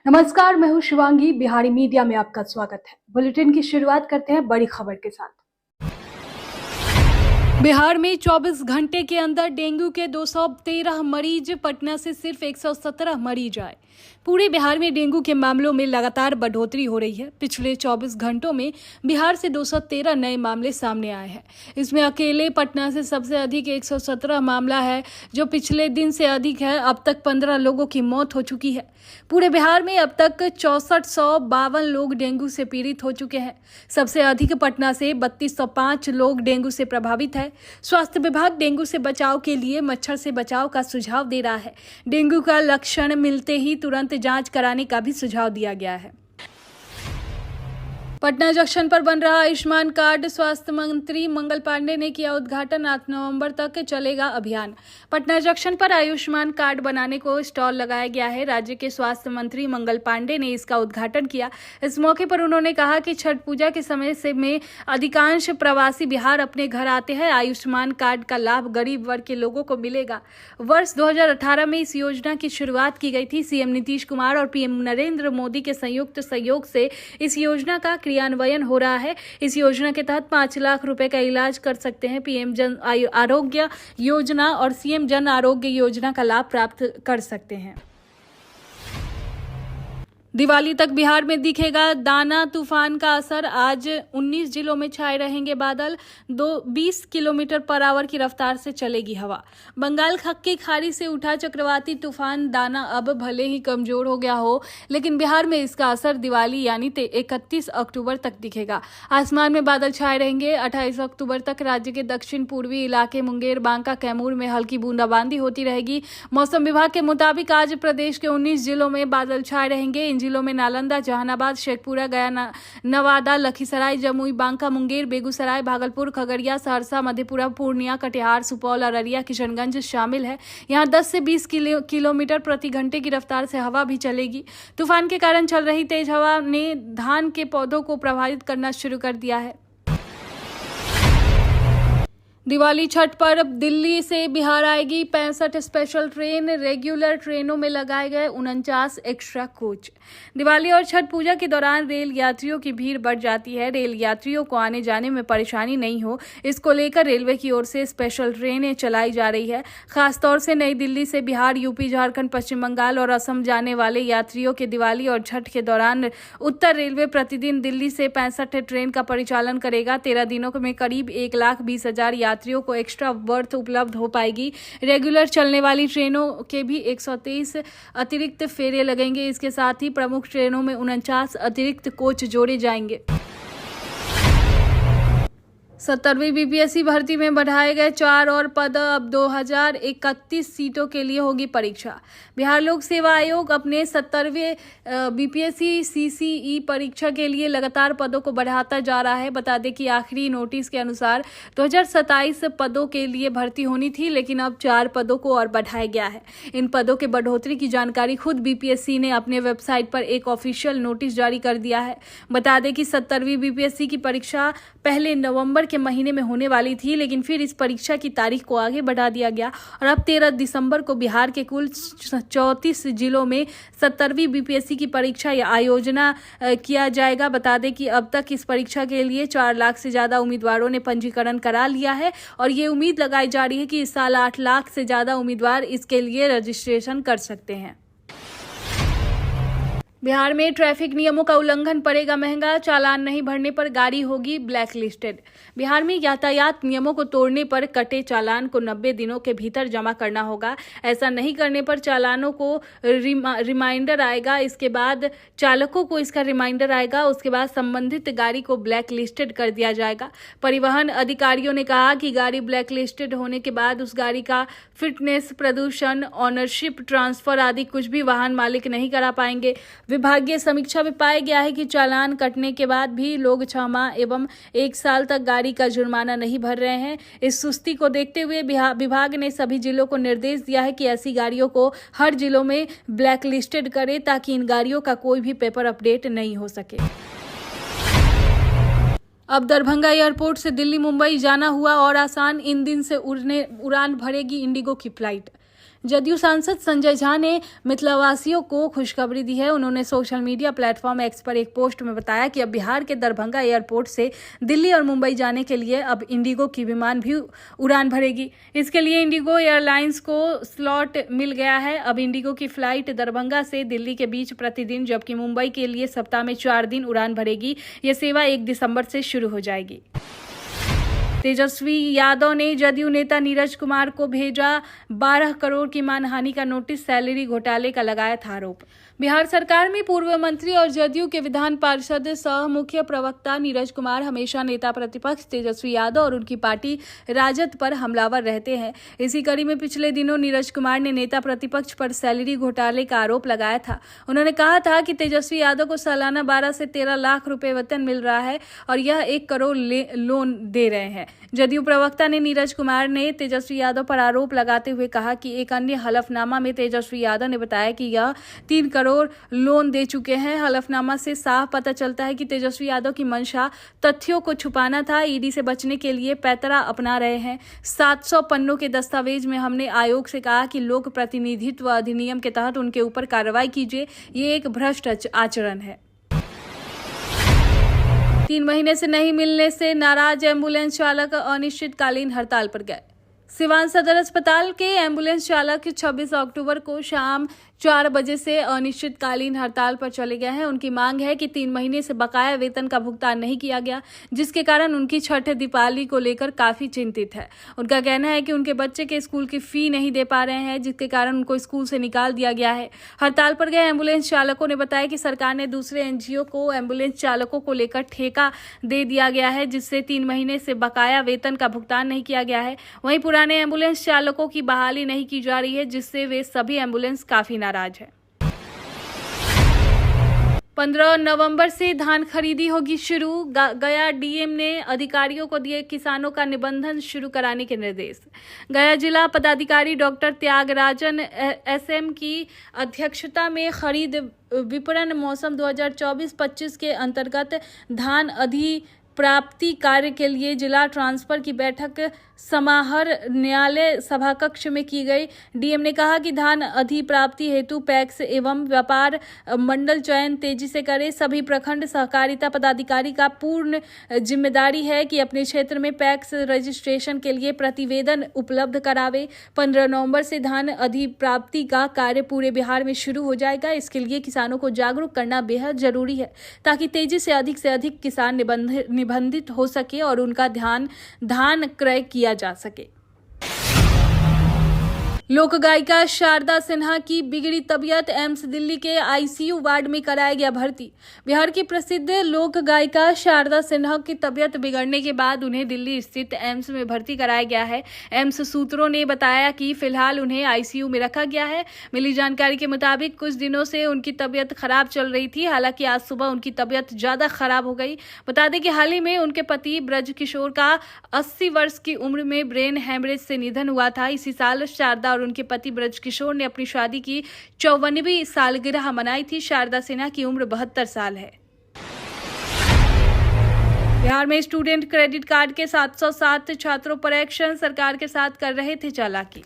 नमस्कार, मैं हूं शिवांगी। बिहारी मीडिया में आपका स्वागत है। बुलेटिन की शुरुआत करते हैं बड़ी खबर के साथ। बिहार में 24 घंटे के अंदर डेंगू के 213 मरीज, पटना से सिर्फ 117 मरीज आए। पूरे बिहार में डेंगू के मामलों में लगातार बढ़ोतरी हो रही है। पिछले 24 घंटों में बिहार से 213 नए मामले सामने आए हैं। इसमें अकेले पटना से सबसे अधिक 117 मामला है, जो पिछले दिन से अधिक है। अब तक 15 लोगों की मौत हो चुकी है। पूरे बिहार में अब तक 6452 लोग डेंगू से पीड़ित हो चुके हैं। सबसे अधिक पटना से 3205 लोग डेंगू से प्रभावित है। स्वास्थ्य विभाग डेंगू से बचाव के लिए मच्छर से बचाव का सुझाव दे रहा है। डेंगू का लक्षण मिलते ही तुरंत जांच कराने का भी सुझाव दिया गया है। पटना जंक्शन पर बन रहा आयुष्मान कार्ड, स्वास्थ्य मंत्री मंगल पांडे ने किया उद्घाटन। 8 नवंबर तक चलेगा अभियान। पटना जंक्शन पर आयुष्मान कार्ड बनाने को स्टॉल लगाया गया है। राज्य के स्वास्थ्य मंत्री मंगल पांडे ने इसका उद्घाटन किया। इस मौके पर उन्होंने कहा कि छठ पूजा के समय से में अधिकांश प्रवासी बिहार अपने घर आते हैं। आयुष्मान कार्ड का लाभ गरीब वर्ग के लोगों को मिलेगा। वर्ष 2018 में इस योजना की शुरुआत की गई थी। सीएम नीतीश कुमार और पीएम नरेंद्र मोदी के संयुक्त सहयोग से इस योजना का क्रियान्वयन हो रहा है। इस योजना के तहत 5 लाख रुपए का इलाज कर सकते हैं। पीएम जन आरोग्य योजना और सीएम जन आरोग्य योजना का लाभ प्राप्त कर सकते हैं। दिवाली तक बिहार में दिखेगा दाना तूफान का असर। आज 19 जिलों में छाए रहेंगे बादल। 20 किलोमीटर पर आवर की रफ्तार से चलेगी हवा। बंगाल की खाड़ी से उठा चक्रवाती तूफान दाना अब भले ही कमजोर हो गया हो, लेकिन बिहार में इसका असर दिवाली यानी 31 अक्टूबर तक दिखेगा। आसमान में बादल छाए रहेंगे। 28 अक्टूबर तक राज्य के दक्षिण पूर्वी इलाके मुंगेर, बांका, कैमूर में हल्की बूंदाबांदी होती रहेगी। मौसम विभाग के मुताबिक आज प्रदेश के 19 जिलों में बादल छाए रहेंगे। इन जिलों में नालंदा, जहानाबाद, शेखपुरा, गया, नवादा, लखीसराय, जमुई, बांका, मुंगेर, बेगूसराय, भागलपुर, खगड़िया, सहरसा, मधेपुरा, पूर्णिया, कटिहार, सुपौल, अररिया, किशनगंज शामिल है। यहां 10 से 20 किलोमीटर प्रति घंटे की रफ्तार से हवा भी चलेगी। तूफान के कारण चल रही तेज हवा ने धान के पौधों को प्रभावित करना शुरू कर दिया है। दिवाली छठ पर दिल्ली से बिहार आएगी 65 स्पेशल ट्रेन। रेगुलर ट्रेनों में लगाए गए 49 एक्स्ट्रा कोच। दिवाली और छठ पूजा के दौरान रेल यात्रियों की भीड़ बढ़ जाती है। रेल यात्रियों को आने जाने में परेशानी नहीं हो, इसको लेकर रेलवे की ओर से स्पेशल ट्रेनें चलाई जा रही है। खासतौर से नई दिल्ली से बिहार, यूपी, झारखंड, पश्चिम बंगाल और असम जाने वाले यात्रियों के दिवाली और छठ के दौरान उत्तर रेलवे प्रतिदिन दिल्ली से 65 ट्रेन का परिचालन करेगा। 13 दिनों में करीब 1,20,000 यात्रियों को एक्स्ट्रा बर्थ उपलब्ध हो पाएगी। रेगुलर चलने वाली ट्रेनों के भी 123 अतिरिक्त फेरे लगेंगे। इसके साथ ही प्रमुख ट्रेनों में 49 अतिरिक्त कोच जोड़े जाएंगे। 70वीं बीपीएससी भर्ती में बढ़ाए गए 4 और पद। अब 2031 सीटों के लिए होगी परीक्षा। बिहार लोक सेवा आयोग अपने 70वें बीपीएससी सीसीई परीक्षा के लिए लगातार पदों को बढ़ाता जा रहा है। बता दें कि आखिरी नोटिस के अनुसार 2027 पदों के लिए भर्ती होनी थी, लेकिन अब 4 पदों को और बढ़ाया गया है। इन पदों के बढ़ोतरी की जानकारी खुद बीपीएससी ने अपने वेबसाइट पर एक ऑफिशियल नोटिस जारी कर दिया है। बता दें कि 70वीं बीपीएससी की परीक्षा पहले नवंबर के महीने में होने वाली थी, लेकिन फिर इस परीक्षा की तारीख को आगे बढ़ा दिया गया और अब 13 दिसंबर को बिहार के कुल 34 जिलों में 70वीं बीपीएससी की परीक्षा या आयोजना किया जाएगा। बता दें कि अब तक इस परीक्षा के लिए 4 लाख से ज्यादा उम्मीदवारों ने पंजीकरण करा लिया है और ये उम्मीद लगाई जा रही है कि इस साल 8 लाख से ज्यादा उम्मीदवार इसके लिए रजिस्ट्रेशन कर सकते हैं। बिहार में ट्रैफिक नियमों का उल्लंघन पड़ेगा महंगा। चालान नहीं भरने पर गाड़ी होगी ब्लैक लिस्टेड। बिहार में यातायात नियमों को तोड़ने पर कटे चालान को 90 दिनों के भीतर जमा करना होगा। ऐसा नहीं करने पर चालानों को रिमाइंडर आएगा। इसके बाद चालकों को इसका रिमाइंडर आएगा। उसके बाद संबंधित गाड़ी को ब्लैक लिस्टेड कर दिया जाएगा। परिवहन अधिकारियों ने कहा कि गाड़ी ब्लैक लिस्टेड होने के बाद उस गाड़ी का फिटनेस, प्रदूषण, ऑनरशिप ट्रांसफर आदि कुछ भी वाहन मालिक नहीं करा पाएंगे। विभागीय समीक्षा में पाया गया है कि चालान कटने के बाद भी लोग 6 माह एवं 1 साल तक गाड़ी का जुर्माना नहीं भर रहे हैं। इस सुस्ती को देखते हुए विभाग ने सभी जिलों को निर्देश दिया है कि ऐसी गाड़ियों को हर जिलों में ब्लैक लिस्टेड करे, ताकि इन गाड़ियों का कोई भी पेपर अपडेट नहीं हो सके। अब दरभंगा एयरपोर्ट से दिल्ली, मुंबई जाना हुआ और आसान। इन दिन से उड़ान भरेगी इंडिगो की फ्लाइट। जदयू सांसद संजय झा ने मिथिलावासियों को खुशखबरी दी है। उन्होंने सोशल मीडिया प्लेटफॉर्म एक्स पर एक पोस्ट में बताया कि अब बिहार के दरभंगा एयरपोर्ट से दिल्ली और मुंबई जाने के लिए अब इंडिगो की विमान भी उड़ान भरेगी। इसके लिए इंडिगो एयरलाइंस को स्लॉट मिल गया है। अब इंडिगो की फ्लाइट दरभंगा से दिल्ली के बीच प्रतिदिन, जबकि मुंबई के लिए सप्ताह में 4 दिन उड़ान भरेगी। यह सेवा 1 दिसंबर से शुरू हो जाएगी। तेजस्वी यादव ने जदयू नेता नीरज कुमार को भेजा 12 करोड़ की मानहानि का नोटिस, सैलरी घोटाले का लगाया था आरोप। बिहार सरकार में पूर्व मंत्री और जदयू के विधान पार्षद सह मुख्य प्रवक्ता नीरज कुमार हमेशा नेता प्रतिपक्ष तेजस्वी यादव और उनकी पार्टी राजद पर हमलावर रहते हैं। इसी कड़ी में पिछले दिनों नीरज कुमार ने नेता प्रतिपक्ष पर सैलरी घोटाले का आरोप लगाया था। उन्होंने कहा था कि तेजस्वी यादव को सालाना 12 से 13 लाख रुपए वेतन मिल रहा है और यह 1 करोड़ लोन दे रहे हैं। जदयू प्रवक्ता ने नीरज कुमार ने तेजस्वी यादव पर आरोप लगाते हुए कहा कि एक अन्य हलफनामा में तेजस्वी यादव ने बताया कि यह 3 करोड़ लोन दे चुके हैं। हलफनामा से साफ पता चलता है कि तेजस्वी यादव की मंशा तथ्यों को छुपाना था। ईडी से बचने के लिए पैतरा अपना रहे हैं। 700 पन्नों के दस्तावेज में हमने आयोग से कहा कि लोक प्रतिनिधित्व अधिनियम के तहत उनके ऊपर कार्रवाई कीजिए। ये एक भ्रष्ट आचरण है। 3 महीने से नहीं मिलने से नाराज एम्बुलेंस चालक अनिश्चितकालीन हड़ताल पर गए। सिवान सदर अस्पताल के एम्बुलेंस चालक 26 अक्टूबर को शाम 4 बजे से अनिश्चितकालीन हड़ताल पर चले गए हैं। उनकी मांग है कि 3 महीने से बकाया वेतन का भुगतान नहीं किया गया, जिसके कारण उनकी छठ दीपावली को लेकर काफी चिंतित है। उनका कहना है कि उनके बच्चे के स्कूल की फी नहीं दे पा रहे हैं, जिसके कारण उनको स्कूल से निकाल दिया गया है। हड़ताल पर गए एम्बुलेंस चालकों ने बताया कि सरकार ने दूसरे एनजीओ को एम्बुलेंस चालकों को लेकर ठेका दे दिया गया है, जिससे 3 महीने से बकाया वेतन का भुगतान नहीं किया गया है। वहीं पुराने एम्बुलेंस चालकों की बहाली नहीं की जा रही है, जिससे वे सभी एम्बुलेंस काफी नाराज है। 15 नवंबर से धान खरीदी होगी शुरू। गया डीएम ने अधिकारियों को दिए किसानों का निबंधन शुरू कराने के निर्देश। गया जिला पदाधिकारी डॉक्टर त्यागराजन एसएम की अध्यक्षता में खरीद विपणन मौसम 2024-25 के अंतर्गत धान अधिप्राप्ति कार्य के लिए जिला ट्रांसफर की बैठक समाहर न्यायालय सभाकक्ष में की गई। डीएम ने कहा कि धान अधिप्राप्ति हेतु पैक्स एवं व्यापार मंडल चयन तेजी से करे। सभी प्रखंड सहकारिता पदाधिकारी का पूर्ण जिम्मेदारी है कि अपने क्षेत्र में पैक्स रजिस्ट्रेशन के लिए प्रतिवेदन उपलब्ध करावे। 15 नवंबर से धान अधिप्राप्ति का कार्य पूरे बिहार में शुरू हो जाएगा। इसके लिए किसानों को जागरूक करना बेहद जरूरी है, ताकि तेजी से अधिक किसान निबंधित हो सके और उनका धान क्रय किया जा सके। लोक गायिका शारदा सिन्हा की बिगड़ी तबीयत, एम्स दिल्ली के आईसीयू वार्ड में कराया गया भर्ती। बिहार की प्रसिद्ध लोक गायिका शारदा सिन्हा की तबीयत बिगड़ने के बाद उन्हें दिल्ली स्थित एम्स में भर्ती कराया गया है। एम्स सूत्रों ने बताया कि फिलहाल उन्हें आईसीयू में रखा गया है। मिली जानकारी के मुताबिक कुछ दिनों से उनकी तबीयत खराब चल रही थी। हालांकि आज सुबह उनकी तबीयत ज्यादा खराब हो गई। बता दें कि हाल ही में उनके पति ब्रज किशोर का 80 वर्ष की उम्र में ब्रेन हैमरेज से निधन हुआ था। इसी साल शारदा और उनके पति ब्रज किशोर ने अपनी शादी की 54वीं सालगिरह मनाई थी। शारदा सिन्हा की उम्र 72 साल है। बिहार में स्टूडेंट क्रेडिट कार्ड के 707 छात्रों पर एक्शन, सरकार के साथ कर रहे थे चालाकी।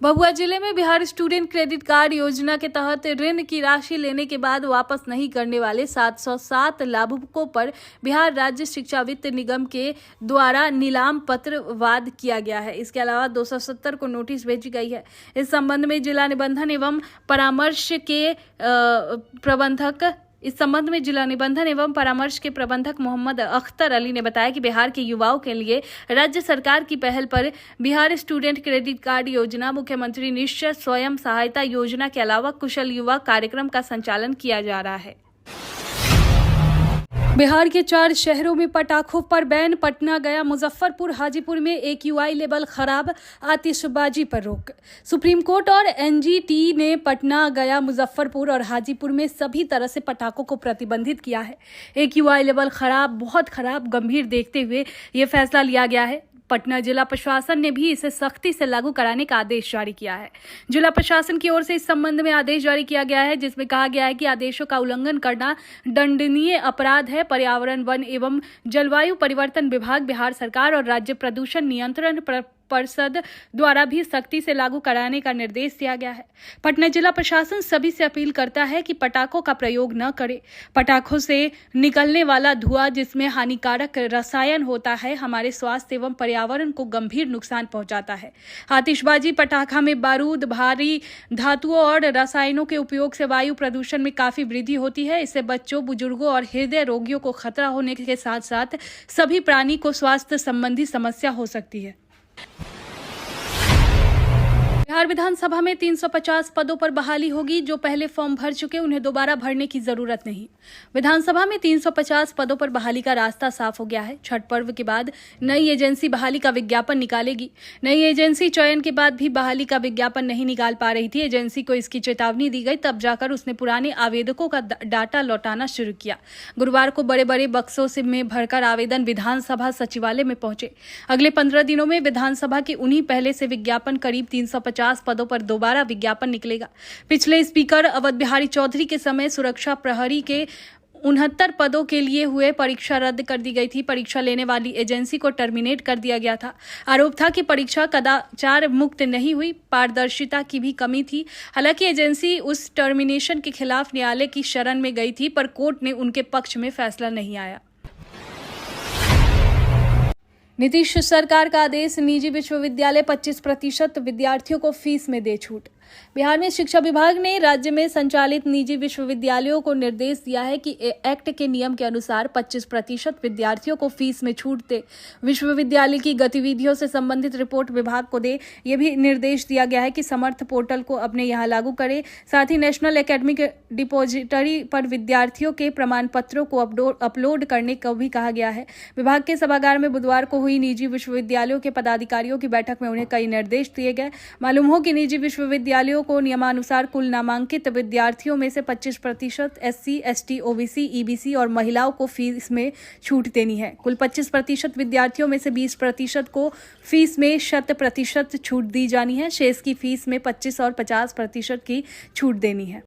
भभुआ जिले में बिहार स्टूडेंट क्रेडिट कार्ड योजना के तहत ऋण की राशि लेने के बाद वापस नहीं करने वाले 707 लाभुकों पर बिहार राज्य शिक्षा वित्त निगम के द्वारा नीलाम पत्र वाद किया गया है। इसके अलावा 270 को नोटिस भेजी गई है। इस संबंध में जिला निबंधन एवं परामर्श के प्रबंधक मोहम्मद अख्तर अली ने बताया कि बिहार के युवाओं के लिए राज्य सरकार की पहल पर बिहार स्टूडेंट क्रेडिट कार्ड योजना, मुख्यमंत्री निश्चय स्वयं सहायता योजना के अलावा कुशल युवा कार्यक्रम का संचालन किया जा रहा है। बिहार के 4 शहरों में पटाखों पर बैन। पटना, गया, मुजफ्फरपुर, हाजीपुर में AQI लेवल खराब, आतिशबाजी पर रोक। सुप्रीम कोर्ट और एनजीटी ने पटना, गया, मुजफ्फरपुर और हाजीपुर में सभी तरह से पटाखों को प्रतिबंधित किया है। AQI लेवल खराब, बहुत खराब, गंभीर देखते हुए ये फैसला लिया गया है। पटना जिला प्रशासन ने भी इसे सख्ती से लागू कराने का आदेश जारी किया है। जिला प्रशासन की ओर से इस संबंध में आदेश जारी किया गया है, जिसमें कहा गया है कि आदेशों का उल्लंघन करना दंडनीय अपराध है। पर्यावरण, वन एवं जलवायु परिवर्तन विभाग, बिहार सरकार और राज्य प्रदूषण नियंत्रण परिषद द्वारा भी सख्ती से लागू कराने का निर्देश दिया गया है। पटना जिला प्रशासन सभी से अपील करता है कि पटाखों का प्रयोग न करें। पटाखों से निकलने वाला धुआं, जिसमें हानिकारक रसायन होता है, हमारे स्वास्थ्य एवं पर्यावरण को गंभीर नुकसान पहुंचाता है। आतिशबाजी पटाखा में बारूद, भारी धातुओं और रसायनों के उपयोग से वायु प्रदूषण में काफी वृद्धि होती है। इससे बच्चों, बुजुर्गों और हृदय रोगियों को खतरा होने के साथ साथ सभी प्राणी को स्वास्थ्य संबंधी समस्या हो सकती है। बिहार विधानसभा में 350 पदों पर बहाली होगी। जो पहले फॉर्म भर चुके उन्हें दोबारा भरने की जरूरत नहीं। विधानसभा में 350 पदों पर बहाली का रास्ता साफ हो गया है। छठ पर्व के बाद नई एजेंसी बहाली का विज्ञापन निकालेगी। नई एजेंसी चयन के बाद भी बहाली का विज्ञापन नहीं निकाल पा रही थी। एजेंसी को इसकी चेतावनी दी गई, तब जाकर उसने पुराने आवेदकों का डाटा लौटाना शुरू किया। गुरुवार को बड़े बड़े बक्सों से में भरकर आवेदन विधानसभा सचिवालय में पहुंचे। अगले 15 दिनों में विधानसभा के उन्हीं पहले से विज्ञापन करीब 350 पदों पर दोबारा विज्ञापन निकलेगा। पिछले स्पीकर अवध बिहारी चौधरी के समय सुरक्षा प्रहरी के 69 पदों के लिए हुए परीक्षा रद्द कर दी गई थी। परीक्षा लेने वाली एजेंसी को टर्मिनेट कर दिया गया था। आरोप था कि परीक्षा कदाचार मुक्त नहीं हुई, पारदर्शिता की भी कमी थी। हालांकि एजेंसी उस टर्मिनेशन के खिलाफ न्यायालय की शरण में गई थी, पर कोर्ट ने उनके पक्ष में फैसला नहीं आया। नीतीश सरकार का आदेश, निजी विश्वविद्यालय 25% विद्यार्थियों को फीस में दे छूट। बिहार में शिक्षा विभाग ने राज्य में संचालित निजी विश्वविद्यालयों को निर्देश दिया है कि एक्ट के नियम के अनुसार 25% विद्यार्थियों को फीस में छूट दे। विश्वविद्यालय की गतिविधियों से संबंधित रिपोर्ट विभाग को दे। यह भी निर्देश दिया गया है कि समर्थ पोर्टल को अपने यहाँ लागू करे। साथ ही नेशनल एकेडमिक डिपोजिटरी पर विद्यार्थियों के प्रमाण पत्रों को अपलोड करने को भी कहा गया है। विभाग के सभागार में बुधवार को हुई निजी विश्वविद्यालयों के पदाधिकारियों की बैठक में उन्हें कई निर्देश दिए गए। मालूम हो कि निजी विश्वविद्यालयों को नियमानुसार कुल नामांकित विद्यार्थियों में से 25% SC, ST, OBC, EBC और महिलाओं को फीस में छूट देनी है। कुल 25% विद्यार्थियों में से 20% को फीस में 100% छूट दी जानी है। शेष की फीस में 25 और 50% की छूट देनी है।